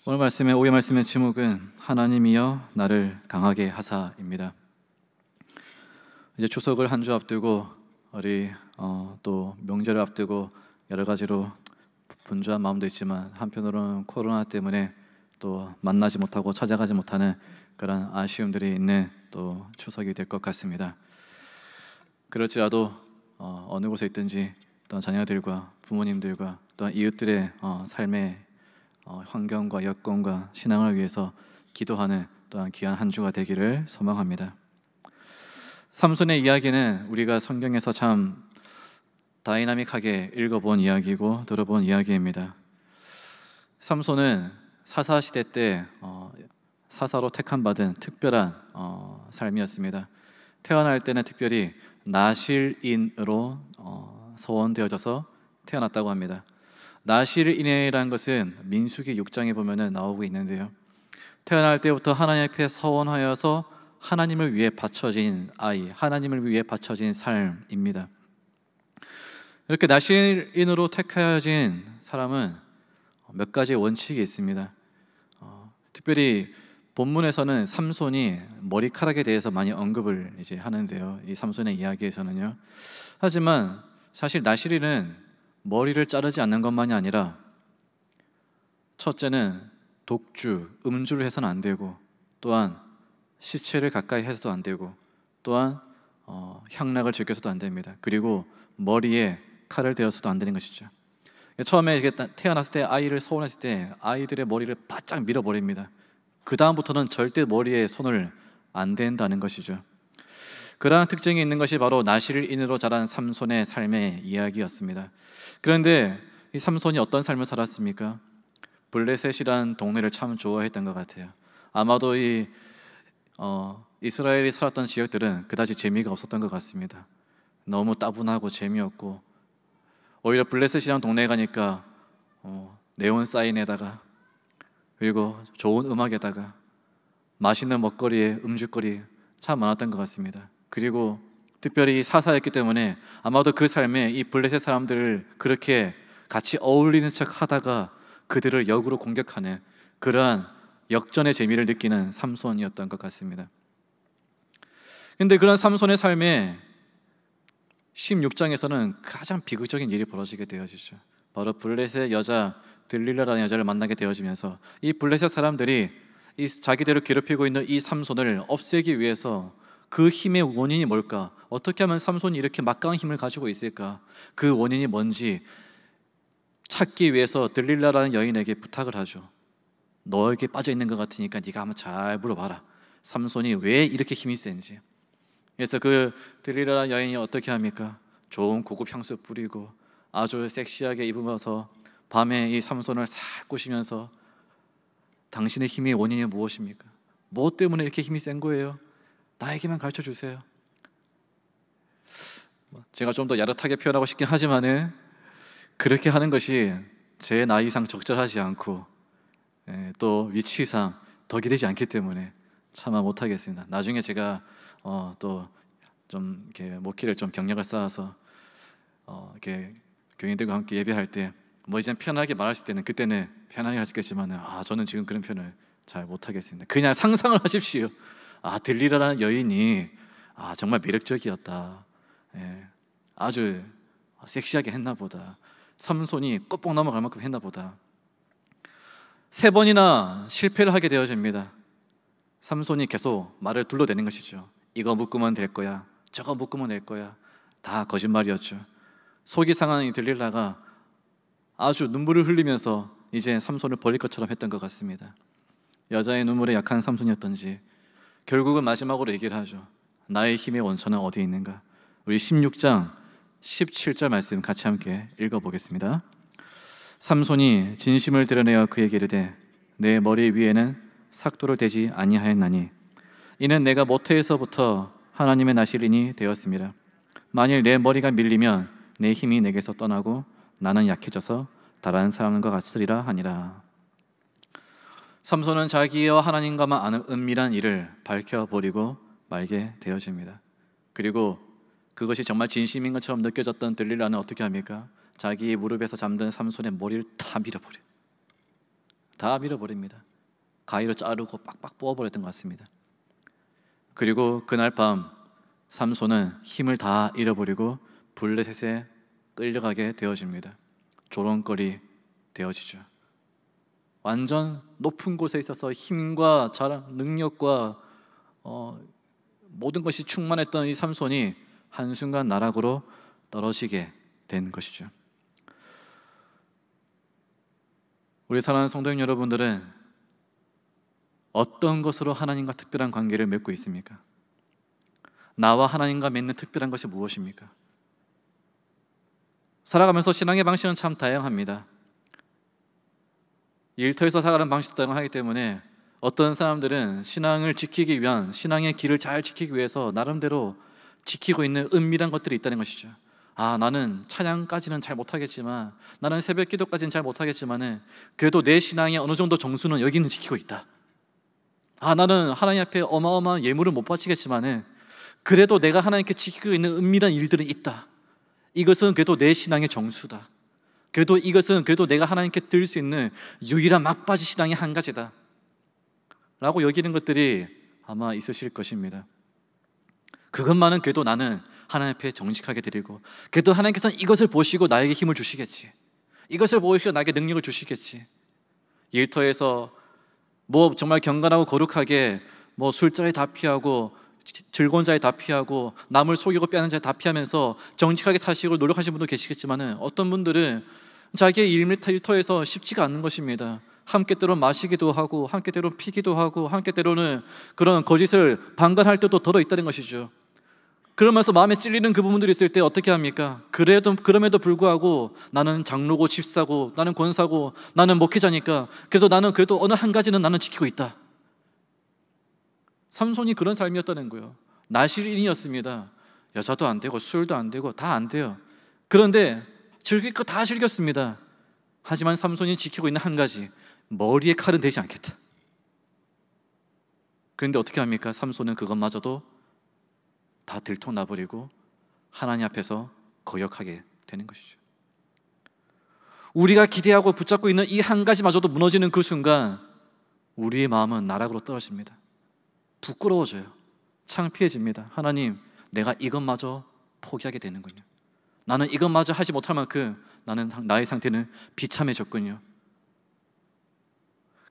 오늘 오후의 말씀의 제목은 하나님이여 나를 강하게 하사입니다. 이제 추석을 한 주 앞두고 우리 또 명절을 앞두고 여러 가지로 분주한 마음도 있지만 한편으로는 코로나 때문에 또 만나지 못하고 찾아가지 못하는 그런 아쉬움들이 있는 또 추석이 될 것 같습니다. 그럴지라도 어느 곳에 있든지 또한 자녀들과 부모님들과 또한 이웃들의 삶의 환경과 여건과 신앙을 위해서 기도하는 또한 귀한 한 주가 되기를 소망합니다. 삼손의 이야기는 우리가 성경에서 참 다이나믹하게 읽어본 이야기고 들어본 이야기입니다. 삼손은 사사 시대 때 사사로 택함받은 특별한 삶이었습니다. 태어날 때는 특별히 나실인으로 서원되어져서 태어났다고 합니다. 나실인이라는 것은 민수기 6장에 보면 나오고 있는데요, 태어날 때부터 하나님 앞에 서원하여서 하나님을 위해 바쳐진 아이, 하나님을 위해 바쳐진 삶입니다. 이렇게 나실인으로 택하여진 사람은 몇 가지 원칙이 있습니다. 특별히 본문에서는 삼손이 머리카락에 대해서 많이 언급을 이제 하는데요, 이 삼손의 이야기에서는요. 하지만 사실 나실인은 머리를 자르지 않는 것만이 아니라 첫째는 독주, 음주를 해서는 안 되고, 또한 시체를 가까이 해서도 안 되고, 또한 향락을 즐겨서도 안 됩니다. 그리고 머리에 칼을 대어서도 안 되는 것이죠. 처음에 태어났을 때 아이를 소원했을 때 아이들의 머리를 바짝 밀어버립니다. 그 다음부터는 절대 머리에 손을 안 댄다는 것이죠. 그러한 특징이 있는 것이 바로 나실인으로 자란 삼손의 삶의 이야기였습니다. 그런데 이 삼손이 어떤 삶을 살았습니까? 블레셋이란 동네를 참 좋아했던 것 같아요. 아마도 이스라엘이 살았던 지역들은 그다지 재미가 없었던 것 같습니다. 너무 따분하고 재미없고, 오히려 블레셋이란 동네에 가니까 네온 사인에다가, 그리고 좋은 음악에다가 맛있는 먹거리에 음주거리 참 많았던 것 같습니다. 그리고 특별히 사사였기 때문에 아마도 그 삶에 이 블레셋 사람들을 그렇게 같이 어울리는 척 하다가 그들을 역으로 공격하는 그러한 역전의 재미를 느끼는 삼손이었던 것 같습니다. 그런데 그런 삼손의 삶에 16장에서는 가장 비극적인 일이 벌어지게 되어지죠. 바로 블레셋 여자 들릴라라는 여자를 만나게 되어지면서 이 블레셋 사람들이 자기들을 괴롭히고 있는 이 삼손을 없애기 위해서 그 힘의 원인이 뭘까? 어떻게 하면 삼손이 이렇게 막강한 힘을 가지고 있을까? 그 원인이 뭔지 찾기 위해서 들릴라라는 여인에게 부탁을 하죠. 너에게 빠져 있는 것 같으니까 네가 한번 잘 물어봐라. 삼손이 왜 이렇게 힘이 센지. 그래서 그 들릴라라는 여인이 어떻게 합니까? 좋은 고급 향수 뿌리고 아주 섹시하게 입으면서 밤에 이 삼손을 싹 꼬시면서 당신의 힘의 원인이 무엇입니까? 뭐 때문에 이렇게 힘이 센 거예요? 나에게만 가르쳐 주세요. 제가 좀 더 야릇하게 표현하고 싶긴 하지만은 그렇게 하는 것이 제 나이상 적절하지 않고 또 위치상 덕이 되지 않기 때문에 차마 못하겠습니다. 나중에 제가 또 좀 이렇게 목회를 좀 경력을 쌓아서 이렇게 교인들과 함께 예배할 때 뭐 이제 편하게 말할 수 있을 때는 그때는 편하게 할 수 있겠지만 저는 지금 그런 표현을 잘 못하겠습니다. 그냥 상상을 하십시오. 들리라라는 여인이 정말 매력적이었다. 아주 섹시하게 했나 보다. 삼손이 꼬뽕 넘어갈 만큼 했나 보다. 3번이나 실패를 하게 되어집니다. 삼손이 계속 말을 둘러대는 것이죠. 이거 묶으면 될 거야, 저거 묶으면 될 거야. 다 거짓말이었죠. 속이 상한 이 들릴라가 아주 눈물을 흘리면서 이제 삼손을 버릴 것처럼 했던 것 같습니다. 여자의 눈물에 약한 삼손이었던지 결국은 마지막으로 얘기를 하죠. 나의 힘의 원천은 어디에 있는가? 우리 16장 17절 말씀 같이 함께 읽어보겠습니다. 삼손이 진심을 드러내어 그에게 이르되 내 머리 위에는 삭도를 대지 아니하였나니 이는 내가 모태에서부터 하나님의 나실인이 되었습니다. 만일 내 머리가 밀리면 내 힘이 내게서 떠나고 나는 약해져서 다른 사람과 같으리라 하니라. 삼손은 자기와 하나님과만 아는 은밀한 일을 밝혀버리고 말게 되어집니다. 그리고 그것이 정말 진심인 것처럼 느껴졌던 들릴라는 어떻게 합니까? 자기 무릎에서 잠든 삼손의 머리를 다 밀어버려요. 다 밀어버립니다. 가위로 자르고 빡빡 뽑아버렸던 것 같습니다. 그리고 그날 밤 삼손은 힘을 다 잃어버리고 블레셋에 끌려가게 되어집니다. 조롱거리 되어지죠. 완전 높은 곳에 있어서 힘과 자랑, 능력과 모든 것이 충만했던 이 삼손이 한순간 나락으로 떨어지게 된 것이죠. 우리 사랑하는 성도님 여러분들은 어떤 것으로 하나님과 특별한 관계를 맺고 있습니까? 나와 하나님과 맺는 특별한 것이 무엇입니까? 살아가면서 신앙의 방식은 참 다양합니다. 일터에서 살아가는 방식도 다양하기 때문에 어떤 사람들은 신앙을 지키기 위한, 신앙의 길을 잘 지키기 위해서 나름대로 지키고 있는 은밀한 것들이 있다는 것이죠. 나는 찬양까지는 잘 못하겠지만, 나는 새벽 기도까지는 잘 못하겠지만 그래도 내 신앙의 어느 정도 정수는 여기는 지키고 있다. 나는 하나님 앞에 어마어마한 예물을 못 바치겠지만 그래도 내가 하나님께 지키고 있는 은밀한 일들은 있다. 이것은 그래도 내 신앙의 정수다. 그래도 이것은 그래도 내가 하나님께 드릴 수 있는 유일한 막바지 신앙의 한 가지다 라고 여기는 것들이 아마 있으실 것입니다. 그것만은 그래도 나는 하나님 앞에 정직하게 드리고, 그래도 하나님께서는 이것을 보시고 나에게 힘을 주시겠지, 이것을 보시고 나에게 능력을 주시겠지. 일터에서 정말 경건하고 거룩하게 술자리 다 피하고 즐거운 자리 다 피하고 남을 속이고 빼앗는 자리 다 피하면서 정직하게 사시고 노력하시는 분도 계시겠지만 어떤 분들은 자기의 일터에서 쉽지가 않는 것입니다. 함께 때로는 마시기도 하고, 함께 때로는 피기도 하고, 함께 때로는 그런 거짓을 방관할 때도 더러 있다는 것이죠. 그러면서 마음에 찔리는 그 부분들이 있을 때 어떻게 합니까? 그럼에도 불구하고 나는 장로고 집사고 나는 권사고 나는 목회자니까 그래도 나는 그래도 어느 한 가지는 나는 지키고 있다. 삼손이 그런 삶이었다는 거예요. 나실인이었습니다. 여자도 안 되고 술도 안 되고 다 안 돼요. 그런데 즐길 거 다 즐겼습니다. 하지만 삼손이 지키고 있는 한 가지, 머리에 칼은 대지 않겠다. 그런데 어떻게 합니까? 삼손은 그것마저도 다 들통나버리고 하나님 앞에서 거역하게 되는 것이죠. 우리가 기대하고 붙잡고 있는 이 한 가지마저도 무너지는 그 순간 우리의 마음은 나락으로 떨어집니다. 부끄러워져요. 창피해집니다. 하나님, 내가 이것마저 포기하게 되는군요. 나는 이것마저 하지 못할 만큼 나의 상태는 비참해졌군요.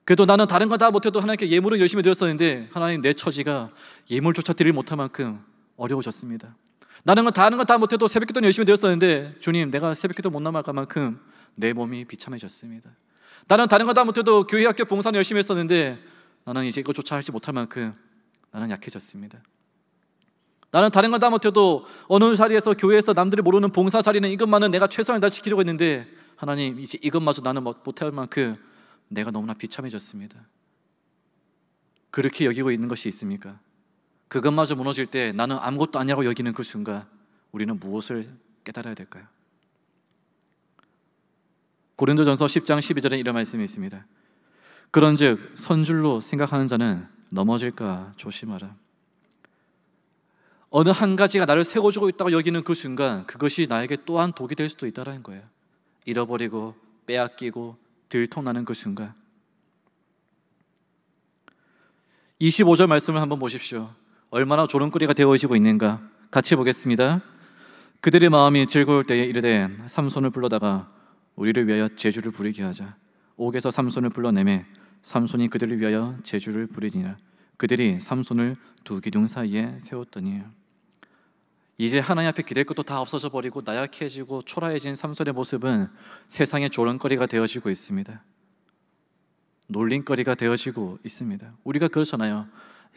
그래도 나는 다른 거 다 못해도 하나님께 예물을 열심히 드렸었는데 하나님, 내 처지가 예물조차 드릴 못할 만큼 어려워졌습니다. 나는 다른 거 다 못해도 새벽기도는 열심히 드렸었는데 주님, 내가 새벽기도 못 나갈 만큼 내 몸이 비참해졌습니다. 나는 다른 거 다 못해도 교회 학교 봉사는 열심히 했었는데 나는 이제 이것조차 하지 못할 만큼 나는 약해졌습니다. 나는 다른 건 다 못해도 어느 자리에서 교회에서 남들이 모르는 봉사 자리는 이것만은 내가 최선을 다 지키려고 했는데 하나님, 이제 이것마저 나는 못할 만큼 내가 너무나 비참해졌습니다. 그렇게 여기고 있는 것이 있습니까? 그것마저 무너질 때 나는 아무것도 아니라고 여기는 그 순간 우리는 무엇을 깨달아야 될까요? 고린도전서 10장 12절에 이런 말씀이 있습니다. 그런즉 선줄로 생각하는 자는 넘어질까 조심하라. 어느 한 가지가 나를 세워주고 있다고 여기는 그 순간 그것이 나에게 또한 독이 될 수도 있다는 거예요. 잃어버리고 빼앗기고 들통나는 그 순간. 25절 말씀을 한번 보십시오. 얼마나 조롱거리가 되어지고 있는가. 같이 보겠습니다. 그들의 마음이 즐거울 때에 이르되 삼손을 불러다가 우리를 위하여 제주를 부리게 하자. 옥에서 삼손을 불러내매 삼손이 그들을 위하여 제주를 부리니라. 그들이 삼손을 두 기둥 사이에 세웠더니. 이제 하나님 앞에 기댈 것도 다 없어져 버리고 나약해지고 초라해진 삼손의 모습은 세상의 조롱거리가 되어지고 있습니다. 놀림거리가 되어지고 있습니다. 우리가 그렇잖아요.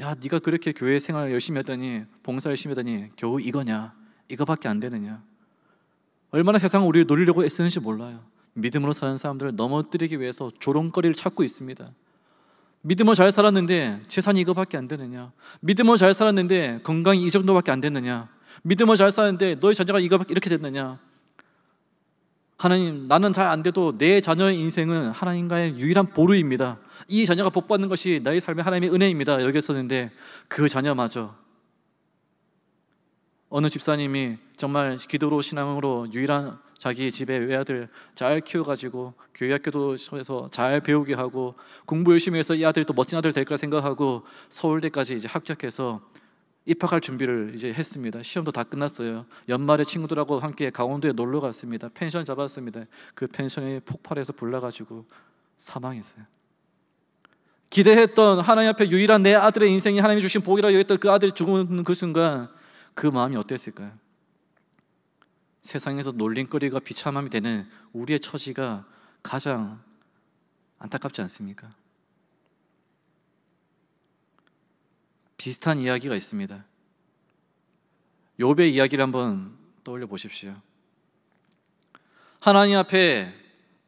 야, 네가 그렇게 교회 생활 열심히 하더니, 봉사 열심히 하더니 겨우 이거냐? 이거밖에 안 되느냐? 얼마나 세상은 우리를 노리려고 애쓰는지 몰라요. 믿음으로 사는 사람들을 넘어뜨리기 위해서 조롱거리를 찾고 있습니다. 믿음으로 잘 살았는데 재산이 이거밖에 안 되느냐? 믿음으로 잘 살았는데 건강이 이 정도밖에 안 됐느냐? 믿음으로 잘 살았는데 너희 자녀가 이렇게 됐느냐? 하나님, 나는 잘 안 돼도 내 자녀의 인생은 하나님과의 유일한 보루입니다. 이 자녀가 복받는 것이 나의 삶의 하나님의 은혜입니다. 여겼었는데 그 자녀마저 어느 집사님이 정말 기도로 신앙으로 유일한 자기 집의 외아들 잘 키워가지고 교회 학교도에서 잘 배우게 하고 공부 열심히 해서 이 아들이 또 멋진 아들 될 거라 생각하고 서울대까지 이제 합격해서 입학할 준비를 이제 했습니다. 시험도 다 끝났어요. 연말에 친구들하고 함께 강원도에 놀러 갔습니다. 펜션 잡았습니다. 그 펜션이 폭발해서 불나가지고 사망했어요. 기대했던 하나님 앞에 유일한 내 아들의 인생이 하나님이 주신 복이라 여겼던 그 아들이 죽는 그 순간 그 마음이 어땠을까요? 세상에서 놀림거리가 비참함이 되는 우리의 처지가 가장 안타깝지 않습니까? 비슷한 이야기가 있습니다. 욥의 이야기를 한번 떠올려 보십시오. 하나님 앞에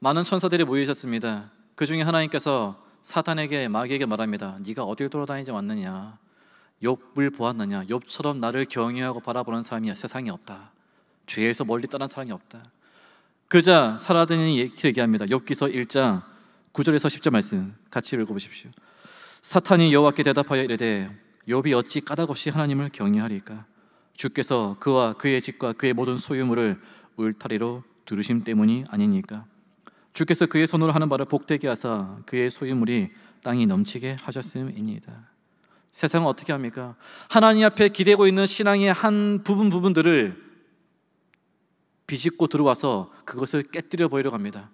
많은 천사들이 모여 있었습니다. 그 중에 하나님께서 사탄에게 마귀에게 말합니다. 네가 어딜 돌아다니지 왔느냐? 욥을 보았느냐? 욥처럼 나를 경외하고 바라보는 사람이 세상에 없다. 죄에서 멀리 떠난 사람이 없다. 그러자 사라드니 이렇게 얘기합니다. 욥기서 1장 9절에서 10절 말씀 같이 읽어보십시오. 사탄이 여호와께 대답하여 이르되 욥이 어찌 까닭없이 하나님을 경외하리까? 주께서 그와 그의 집과 그의 모든 소유물을 울타리로 두르심 때문이 아니니까? 주께서 그의 손으로 하는 바를 복되게 하사 그의 소유물이 땅이 넘치게 하셨음이니이다. 세상은 어떻게 합니까? 하나님 앞에 기대고 있는 신앙의 한 부분들을 비집고 들어와서 그것을 깨뜨려 버리려고 합니다.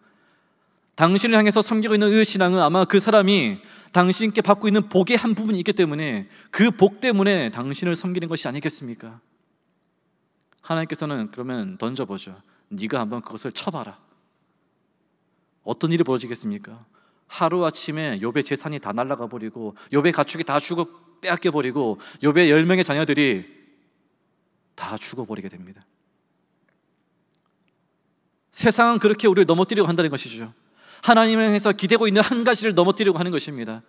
당신을 향해서 섬기고 있는 그 신앙은 아마 그 사람이 당신께 받고 있는 복의 한 부분이 있기 때문에 그 복 때문에 당신을 섬기는 것이 아니겠습니까? 하나님께서는 그러면 던져보죠. 네가 한번 그것을 쳐봐라. 어떤 일이 벌어지겠습니까? 하루아침에 욥의 재산이 다 날아가 버리고 욥의 가축이 다 죽어 빼앗겨 버리고 욥의 10명의 자녀들이 다 죽어버리게 됩니다. 세상은 그렇게 우리를 넘어뜨리려고 한다는 것이죠. 하나님을 향해서 기대고 있는 한 가지를 넘어뜨리려고 하는 것입니다.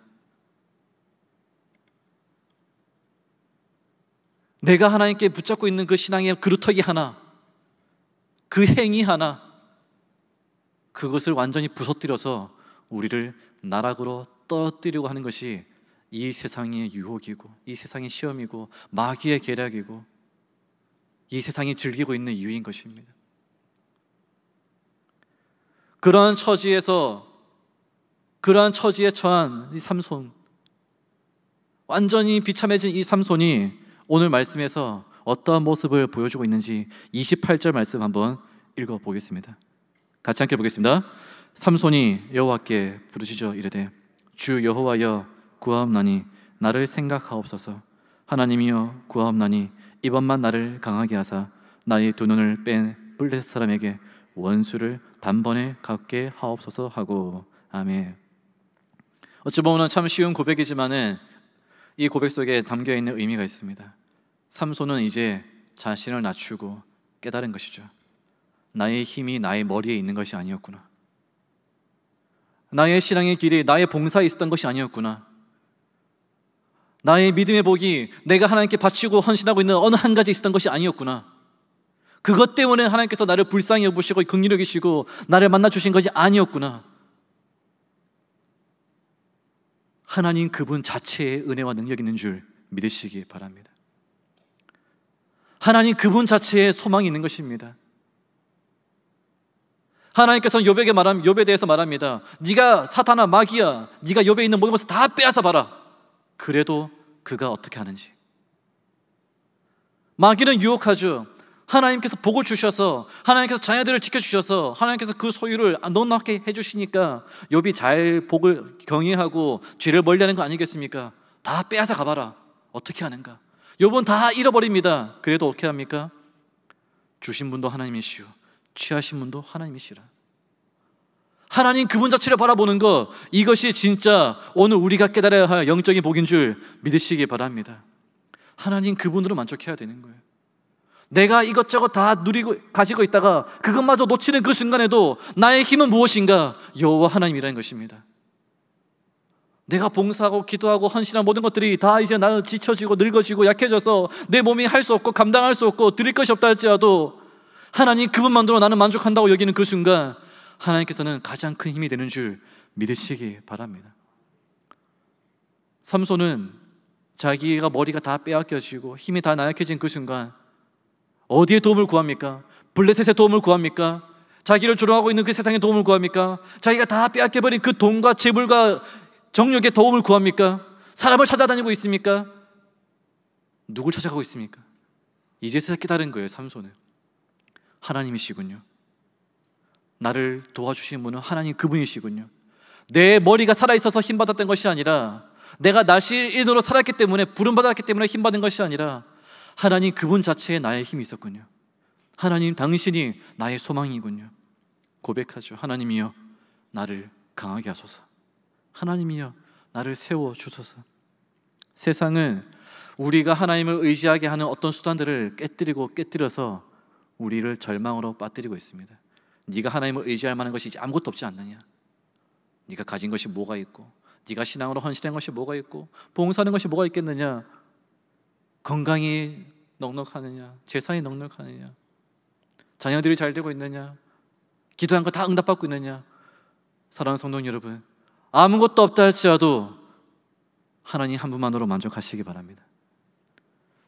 내가 하나님께 붙잡고 있는 그 신앙의 그루터기 하나, 그 행위 하나, 그것을 완전히 부서뜨려서 우리를 나락으로 떨어뜨리려고 하는 것이 이 세상의 유혹이고 이 세상의 시험이고 마귀의 계략이고 이 세상이 즐기고 있는 이유인 것입니다. 그러한 처지에 처한 이 삼손, 완전히 비참해진 이 삼손이 오늘 말씀에서 어떠한 모습을 보여주고 있는지 28절 말씀 한번 읽어보겠습니다. 같이 함께 보겠습니다. 삼손이 여호와께 부르짖어 이르되 주 여호와여 구하옵나니 나를 생각하옵소서. 하나님이여 구하옵나니 이번만 나를 강하게 하사 나의 두 눈을 뺀 블레셋 사람에게 원수를 단번에 갚게 하옵소서 하고. 아멘. 어찌 보면 참 쉬운 고백이지만은 이 고백 속에 담겨있는 의미가 있습니다. 삼손은 이제 자신을 낮추고 깨달은 것이죠. 나의 힘이 나의 머리에 있는 것이 아니었구나. 나의 신앙의 길이 나의 봉사에 있었던 것이 아니었구나. 나의 믿음의 복이 내가 하나님께 바치고 헌신하고 있는 어느 한 가지에 있었던 것이 아니었구나. 그것 때문에 하나님께서 나를 불쌍히 여기시고 긍휼히 여기시고 나를 만나 주신 것이 아니었구나. 하나님 그분 자체의 은혜와 능력이 있는 줄 믿으시기 바랍니다. 하나님 그분 자체의 소망이 있는 것입니다. 하나님께서는 욥에 대해서 말합니다. 네가 사탄아 마귀야, 네가 욥에 있는 모든 것을 다 빼앗아 봐라. 그래도 그가 어떻게 하는지. 마귀는 유혹하죠. 하나님께서 복을 주셔서 하나님께서 자녀들을 지켜주셔서 하나님께서 그 소유를 넉넉하게 해주시니까 욥이 잘 복을 경외하고 죄를 멀리하는 거 아니겠습니까? 다 빼앗아 가봐라. 어떻게 하는가? 욥은 다 잃어버립니다. 그래도 어떻게 합니까? 주신 분도 하나님이시오, 취하신 분도 하나님이시라. 하나님 그분 자체를 바라보는 것, 이것이 진짜 오늘 우리가 깨달아야 할 영적인 복인 줄 믿으시기 바랍니다. 하나님 그분으로 만족해야 되는 거예요. 내가 이것저것 다 가지고 있다가 그것마저 놓치는 그 순간에도 나의 힘은 무엇인가? 여호와 하나님이라는 것입니다. 내가 봉사하고 기도하고 헌신한 모든 것들이 다 이제 나는 지쳐지고 늙어지고 약해져서 내 몸이 할 수 없고 감당할 수 없고 드릴 것이 없다 할지라도 하나님 그분만으로 나는 만족한다고 여기는 그 순간 하나님께서는 가장 큰 힘이 되는 줄 믿으시기 바랍니다. 삼손은 자기가 머리가 다 빼앗겨지고 힘이 다 나약해진 그 순간 어디에 도움을 구합니까? 블레셋의 도움을 구합니까? 자기를 조롱하고 있는 그 세상의 도움을 구합니까? 자기가 다 빼앗겨버린 그 돈과 재물과 정욕의 도움을 구합니까? 사람을 찾아다니고 있습니까? 누굴 찾아가고 있습니까? 이제서야 깨달은 거예요. 삼손은 하나님이시군요. 나를 도와주신 분은 하나님 그분이시군요. 내 머리가 살아있어서 힘받았던 것이 아니라, 내가 나실인으로 살았기 때문에, 부름받았기 때문에 힘받은 것이 아니라, 하나님 그분 자체에 나의 힘이 있었군요. 하나님 당신이 나의 소망이군요. 고백하죠. 하나님이여 나를 강하게 하소서. 하나님이여 나를 세워주소서. 세상은 우리가 하나님을 의지하게 하는 어떤 수단들을 깨뜨려서 우리를 절망으로 빠뜨리고 있습니다. 네가 하나님을 의지할 만한 것이 이제 아무것도 없지 않느냐? 네가 가진 것이 뭐가 있고, 네가 신앙으로 헌신한 것이 뭐가 있고, 봉사하는 것이 뭐가 있겠느냐? 건강이 넉넉하느냐? 재산이 넉넉하느냐? 자녀들이 잘 되고 있느냐? 기도한 거 다 응답받고 있느냐? 사랑하는 성도 여러분, 아무것도 없다 할지라도 하나님 한 분만으로 만족하시기 바랍니다.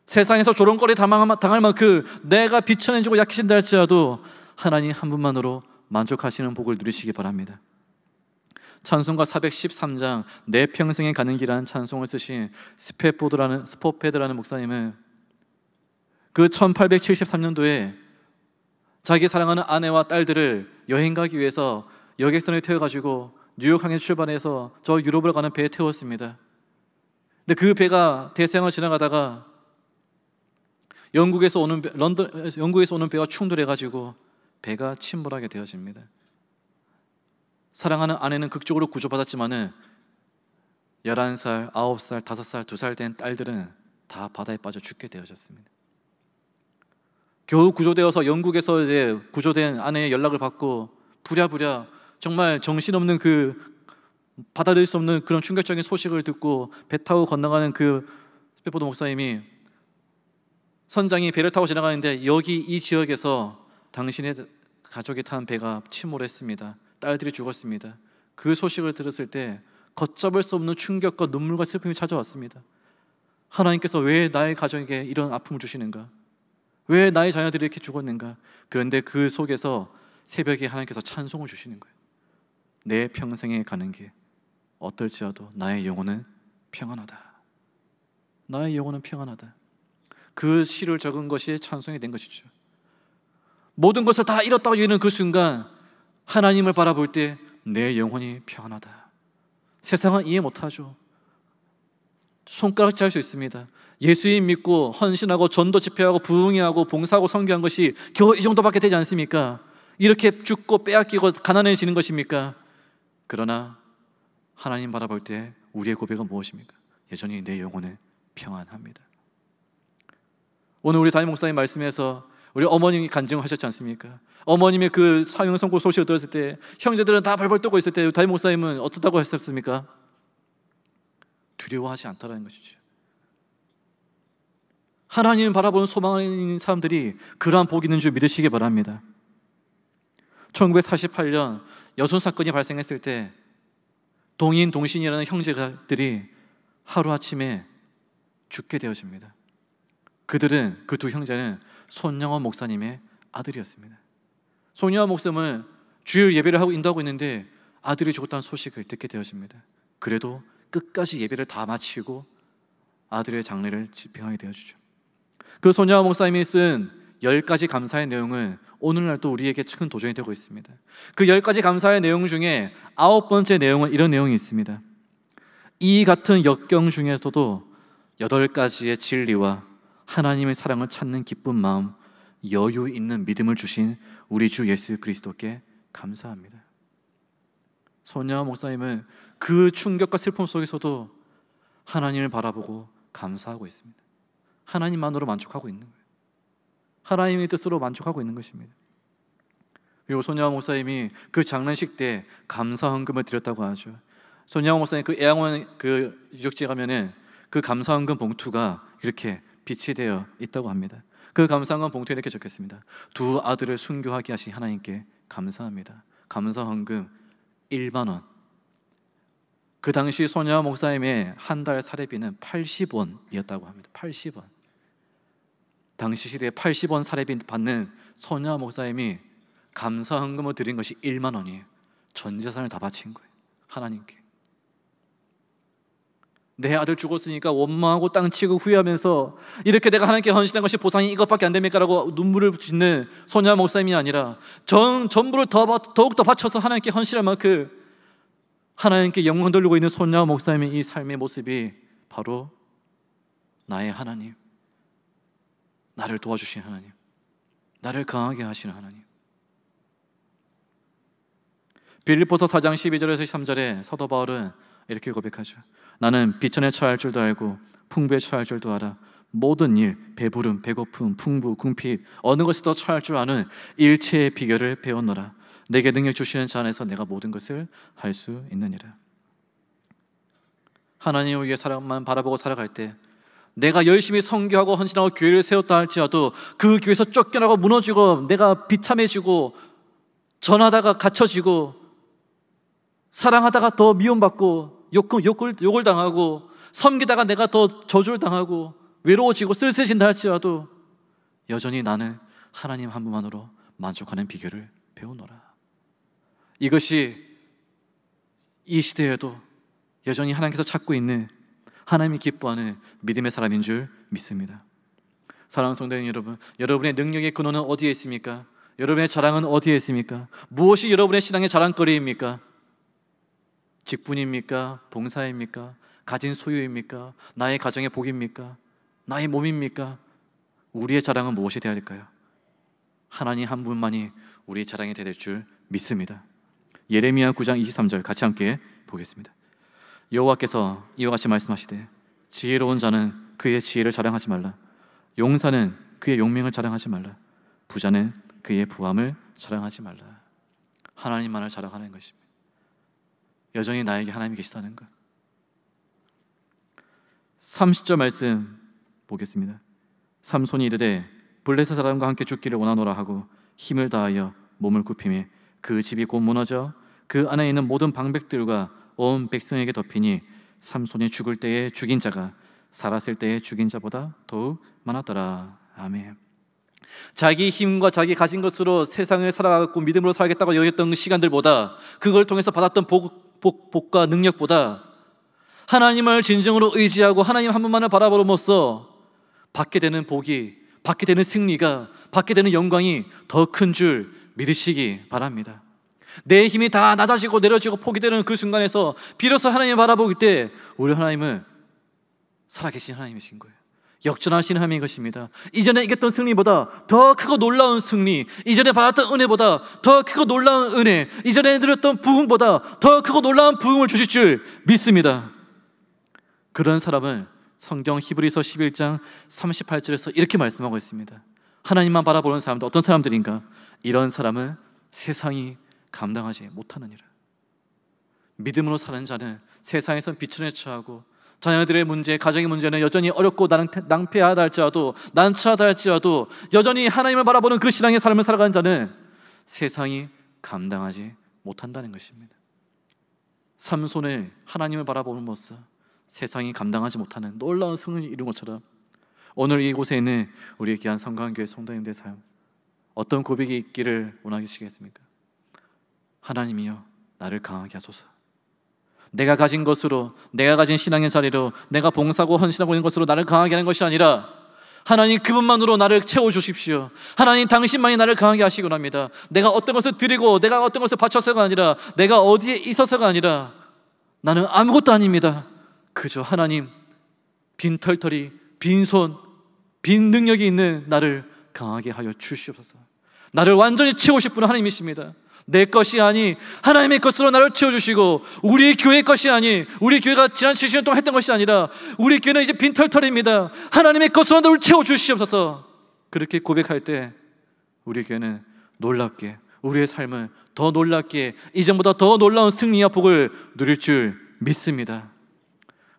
세상에서 조롱거리 당할 만큼 내가 비천해지고 약해진다 할지라도 하나님 한 분만으로 만족하시는 복을 누리시기 바랍니다. 찬송가 413장 내 평생에 가는 길이라는 찬송을 쓰신 스포페드라는 목사님은 그 1873년도에 자기 사랑하는 아내와 딸들을 여행 가기 위해서 여객선에 태워가지고 뉴욕항에 출발해서 저 유럽을 가는 배에 태웠습니다. 근데 그 배가 대서양을 지나가다가 영국에서 오는 배와 충돌해가지고 배가 침몰하게 되어집니다. 사랑하는 아내는 극적으로 구조받았지만은 11살, 9살, 5살, 2살 된 딸들은 다 바다에 빠져 죽게 되어졌습니다. 겨우 구조되어서 영국에서 이제 구조된 아내의 연락을 받고 부랴부랴 정말 정신없는 받아들일 수 없는 그런 충격적인 소식을 듣고 배 타고 건너가는 그 스페포드 목사님이 선장이 배를 타고 지나가는데 여기 이 지역에서 당신의 가족이 탄 배가 침몰했습니다. 딸들이 죽었습니다. 그 소식을 들었을 때 걷잡을 수 없는 충격과 눈물과 슬픔이 찾아왔습니다. 하나님께서 왜 나의 가정에게 이런 아픔을 주시는가? 왜 나의 자녀들이 이렇게 죽었는가? 그런데 그 속에서 새벽에 하나님께서 찬송을 주시는 거예요. 내 평생에 가는 길 어떨지라도 나의 영혼은 평안하다. 나의 영혼은 평안하다. 그 시를 적은 것이 찬송이 된 것이죠. 모든 것을 다 잃었다고 여기는 그 순간 하나님을 바라볼 때 내 영혼이 평안하다. 세상은 이해 못하죠. 손가락질 할 수 있습니다. 예수님 믿고 헌신하고 전도 집회하고 부흥회하고 봉사하고 선교한 것이 겨우 이 정도밖에 되지 않습니까? 이렇게 죽고 빼앗기고 가난해지는 것입니까? 그러나 하나님 바라볼 때 우리의 고백은 무엇입니까? 여전히 내 영혼은 평안합니다. 오늘 우리 담임 목사님 말씀에서 우리 어머님이 간증하셨지 않습니까? 어머님의 그 사형 선고 소식을 들었을 때 형제들은 다 벌벌 떨고 있을 때 담임 목사님은 어떻다고 했었습니까? 두려워하지 않다라는 것이죠. 하나님을 바라보는 소망을 있는 사람들이 그러한 복이 있는 줄 믿으시기 바랍니다. 1948년 여순 사건이 발생했을 때 동인, 동신이라는 형제들이 하루아침에 죽게 되어집니다. 그 두 형제는 손영원 목사님의 아들이었습니다. 손영원 목사님은 주일 예배를 하고 인도하고 있는데 아들이 죽었다는 소식을 듣게 되어집니다. 그래도 끝까지 예배를 다 마치고 아들의 장례를 집행하게 되어주죠. 그 손영원 목사님이 쓴 10가지 감사의 내용은 오늘날도 우리에게 큰 도전이 되고 있습니다. 그 10가지 감사의 내용 중에 9번째 내용은 이런 내용이 있습니다. 이 같은 역경 중에서도 8가지의 진리와 하나님의 사랑을 찾는 기쁜 마음, 여유 있는 믿음을 주신 우리 주 예수 그리스도께 감사합니다. 손영원 목사님은 그 충격과 슬픔 속에서도 하나님을 바라보고 감사하고 있습니다. 하나님만으로 만족하고 있는 거예요. 하나님의 뜻으로 만족하고 있는 것입니다. 그리고 손영원 목사님이 그 장례식 때 감사헌금을 드렸다고 하죠. 손영원 목사님 그 애양원 그 유적지에 가면은 그 감사헌금 봉투가 이렇게 빛이 되어 있다고 합니다. 그 감사헌금 봉투에 이렇게 적혔습니다. 두 아들을 순교하게 하신 하나님께 감사합니다. 감사헌금 1만 원. 그 당시 손영원 목사님의 한 달 사례비는 80원이었다고 합니다. 80원. 당시 시대에 80원 사례비 받는 손야 목사님이 감사 헌금을 드린 것이 1만 원이에요. 전 재산을 다 바친 거예요, 하나님께. 내 아들 죽었으니까 원망하고 땅치고 후회하면서 이렇게 내가 하나님께 헌신한 것이 보상이 이것밖에 안 됩니까? 라고 눈물을 짓는 손야 목사님이 아니라 전부를 더욱더 바쳐서 하나님께 헌신할 만큼 하나님께 영광 돌리고 있는 손야 목사님의 이 삶의 모습이 바로 나의 하나님, 나를 도와주신 하나님, 나를 강하게 하시는 하나님. 빌립보서 4장 12절에서 13절에 사도 바울은 이렇게 고백하죠. 나는 비천에 처할 줄도 알고 풍부에 처할 줄도 알아. 모든 일, 배부름, 배고픔, 풍부, 궁핍, 어느 것이 더 처할 줄 아는 일체의 비결을 배웠노라. 내게 능력 주시는 자 안에서 내가 모든 것을 할 수 있느니라. 하나님을 위해 사람만 바라보고 살아갈 때 내가 열심히 선교하고 헌신하고 교회를 세웠다 할지라도 그 교회에서 쫓겨나고 무너지고 내가 비참해지고 전하다가 갇혀지고 사랑하다가 더 미움받고 욕을 당하고 섬기다가 내가 더 저주를 당하고 외로워지고 쓸쓸해진다 할지라도 여전히 나는 하나님 한 분만으로 만족하는 비결을 배우노라. 이것이 이 시대에도 여전히 하나님께서 찾고 있는, 하나님이 기뻐하는 믿음의 사람인 줄 믿습니다. 사랑하는 성도님 여러분, 여러분의 능력의 근원은 어디에 있습니까? 여러분의 자랑은 어디에 있습니까? 무엇이 여러분의 신앙의 자랑거리입니까? 직분입니까? 봉사입니까? 가진 소유입니까? 나의 가정의 복입니까? 나의 몸입니까? 우리의 자랑은 무엇이 되어야 될까요? 하나님 한 분만이 우리의 자랑이 되어야 될 줄 믿습니다. 예레미야 9장 23절 같이 함께 보겠습니다. 여호와께서 이와 같이 말씀하시되 지혜로운 자는 그의 지혜를 자랑하지 말라. 용사는 그의 용맹을 자랑하지 말라. 부자는 그의 부함을 자랑하지 말라. 하나님만을 자랑하는 것입니다. 여전히 나에게 하나님이 계시다는 것. 30절 말씀 보겠습니다. 삼손이 이르되 블레셋 사람과 함께 죽기를 원하노라 하고 힘을 다하여 몸을 굽히매 그 집이 곧 무너져 그 안에 있는 모든 방백들과 온 백성에게 덮이니 삼손이 죽을 때에 죽인 자가 살았을 때에 죽인 자보다 더욱 많았더라. 아멘. 자기 힘과 자기 가진 것으로 세상을 살아가고 믿음으로 살겠다고 여겼던 시간들보다, 그걸 통해서 받았던 복과 능력보다 하나님을 진정으로 의지하고 하나님 한 분만을 바라보므로써 받게 되는 복이, 받게 되는 승리가, 받게 되는 영광이 더 큰 줄 믿으시기 바랍니다. 내 힘이 다 낮아지고 내려지고 포기되는 그 순간에서 비로소 하나님을 바라보기 때 우리 하나님은 살아계신 하나님이신 거예요. 역전하시는 하나님인 것입니다. 이전에 이겼던 승리보다 더 크고 놀라운 승리, 이전에 받았던 은혜보다 더 크고 놀라운 은혜, 이전에 누렸던 부흥보다 더 크고 놀라운 부흥을 주실 줄 믿습니다. 그런 사람은 성경 히브리서 11장 38절에서 이렇게 말씀하고 있습니다. 하나님만 바라보는 사람도 어떤 사람들인가? 이런 사람은 세상이 감당하지 못하느니라. 믿음으로 사는 자는 세상에선 비천에 처하고 자녀들의 문제, 가정의 문제는 여전히 어렵고 낭패하다 할지라도, 난처하다 할지라도 여전히 하나님을 바라보는 그 신앙의 삶을 살아가는 자는 세상이 감당하지 못한다는 것입니다. 삼손을 하나님을 바라보는으로써 세상이 감당하지 못하는 놀라운 승리를 이룬 것처럼 오늘 이곳에 있는 우리 귀한 성강교회 성도님들의 삶, 어떤 고백이 있기를 원하시겠습니까? 하나님이여 나를 강하게 하소서. 내가 가진 것으로, 내가 가진 신앙의 자리로, 내가 봉사하고 헌신하고 있는 것으로 나를 강하게 하는 것이 아니라 하나님 그분만으로 나를 채워주십시오. 하나님 당신만이 나를 강하게 하시기 원합니다. 내가 어떤 것을 드리고 내가 어떤 것을 바쳐서가 아니라, 내가 어디에 있어서가 아니라, 나는 아무것도 아닙니다. 그저 하나님 빈털터리, 빈손, 빈 능력이 있는 나를 강하게 하여 주시옵소서. 나를 완전히 채우실 분은 하나님이십니다. 내 것이 아니 하나님의 것으로 나를 채워주시고, 우리 교회 것이 아니, 우리 교회가 지난 70년 동안 했던 것이 아니라 우리 교회는 이제 빈털털입니다. 하나님의 것으로 나를 채워주시옵소서. 그렇게 고백할 때 우리 교회는 놀랍게, 우리의 삶은 더 놀랍게 이전보다 더 놀라운 승리와 복을 누릴 줄 믿습니다.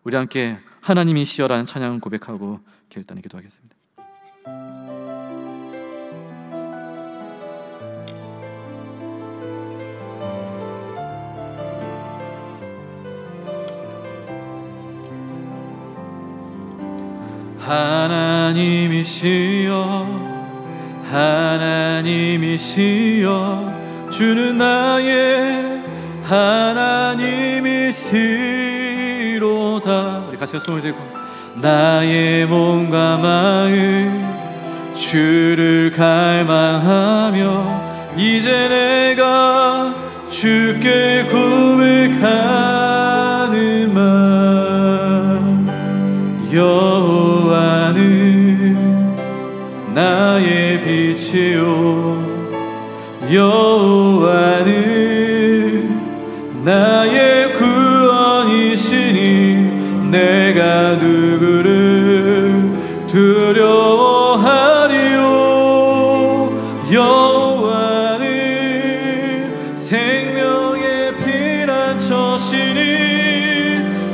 우리 함께 하나님이시여라는 찬양 고백하고 결단에 기도하겠습니다. 하나님이시여 하나님이시여 주는 나의 하나님이시로다. 우리 가슴에 손을 대고 나의 몸과 마음 주를 갈망하며 이제 내가 주께 고백하는 말 여호와는 나의 빛이요 여호와는 나의 구원이시니 내가 누구를 두려워하리요 여호와는 생명의 피난처시니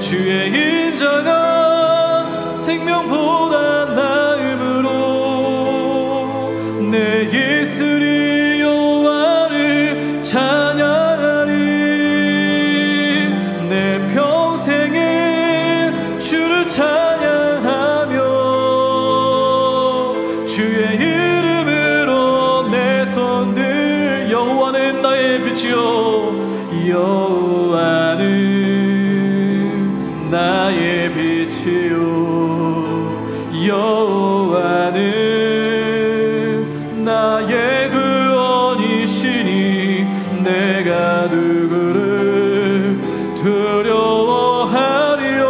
주의 인자가 생명보다 나음으로 내 입술이 여호와를 찬양하리 내 평생에 주를 찬양하며 주의 이름으로 내 손들 여호와는 나의 빛이요 여호와는 나의 빛이요 여호와는 나의 구원이시니 내가 누구를 두려워하리요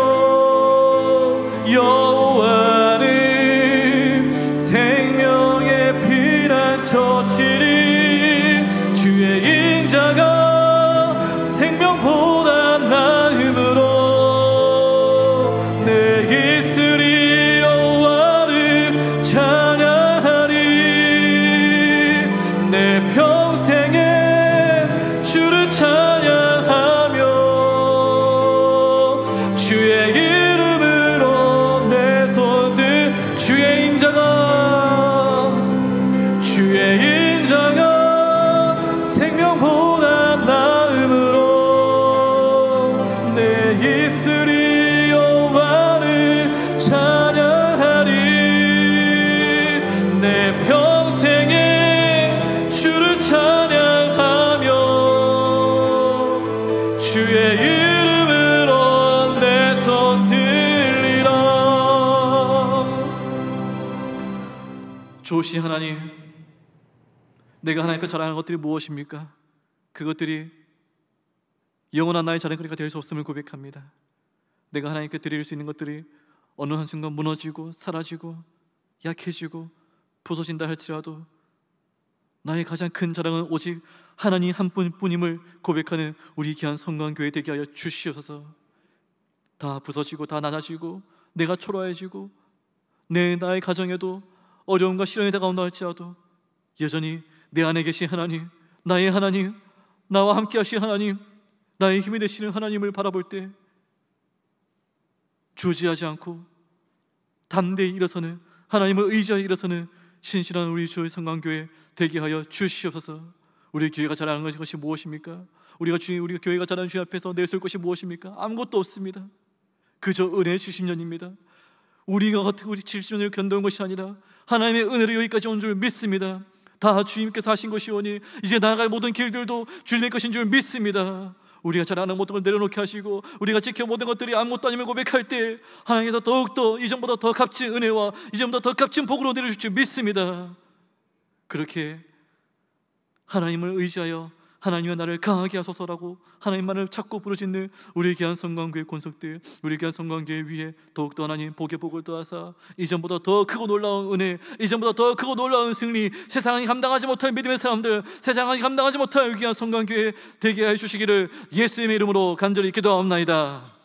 여호와는 생명의 피난처시니 주의 인자가 생명보다 나음으로 내 입술이 여호와를 찬양하리 내 평생에 주를 찬양하며 주의 이름으로 내 손들 주의 인자가 생명보다 나음으로 내 입술이 여호와를 찬양하리 내 평생에 주를 찬양하며 주의 이름으로 내 손 들리라. 좋으신 하나님, 내가 하나님께 자랑하는 것들이 무엇입니까? 그것들이 영원한 나의 자랑거리가 될 수 없음을 고백합니다. 내가 하나님께 드릴 수 있는 것들이 어느 한순간 무너지고 사라지고 약해지고 부서진다 할지라도 나의 가장 큰 자랑은 오직 하나님 한 분뿐임을 고백하는 우리 귀한 성광교회 되게 하여 주시옵소서. 다 부서지고 다 낮아지고 내가 초라해지고 나의 가정에도 어려움과 시련이 다가온다 할지라도 여전히 내 안에 계신 하나님, 나의 하나님, 나와 함께 하신 하나님, 나의 힘이 되시는 하나님을 바라볼 때 주지하지 않고 담대히 일어서는, 하나님을 의지하여 일어서는 신실한 우리 주의 성광교회 되게 하여 주시옵소서. 우리 교회가 자랑하는 것이 무엇입니까? 우리 교회가 자랑하는 주님 앞에서 내세울 것이 무엇입니까? 아무것도 없습니다. 그저 은혜의 70년입니다. 우리가 우리 70년을 견뎌온 것이 아니라 하나님의 은혜로 여기까지 온 줄 믿습니다. 다 주님께서 하신 것이오니 이제 나아갈 모든 길들도 주님의 것인 줄 믿습니다. 우리가 잘하는 모든 걸 내려놓게 하시고 우리가 지켜 모든 것들이 아무것도 아님을 고백할 때 하나님께서 더욱더 이전보다 더 값진 은혜와 이전보다 더 값진 복으로 내려줄 줄 믿습니다. 그렇게 하나님을 의지하여 하나님의 나를 강하게 하소서라고 하나님만을 찾고 부르짖는 우리 귀한 성광교회 권속들, 우리 귀한 성광교회 위에 더욱더 하나님 복의 복을 더하사 이전보다 더 크고 놀라운 은혜, 이전보다 더 크고 놀라운 승리, 세상이 감당하지 못할 믿음의 사람들, 세상이 감당하지 못할 귀한 성광교회 되게 해 주시기를 예수님의 이름으로 간절히 기도하옵나이다.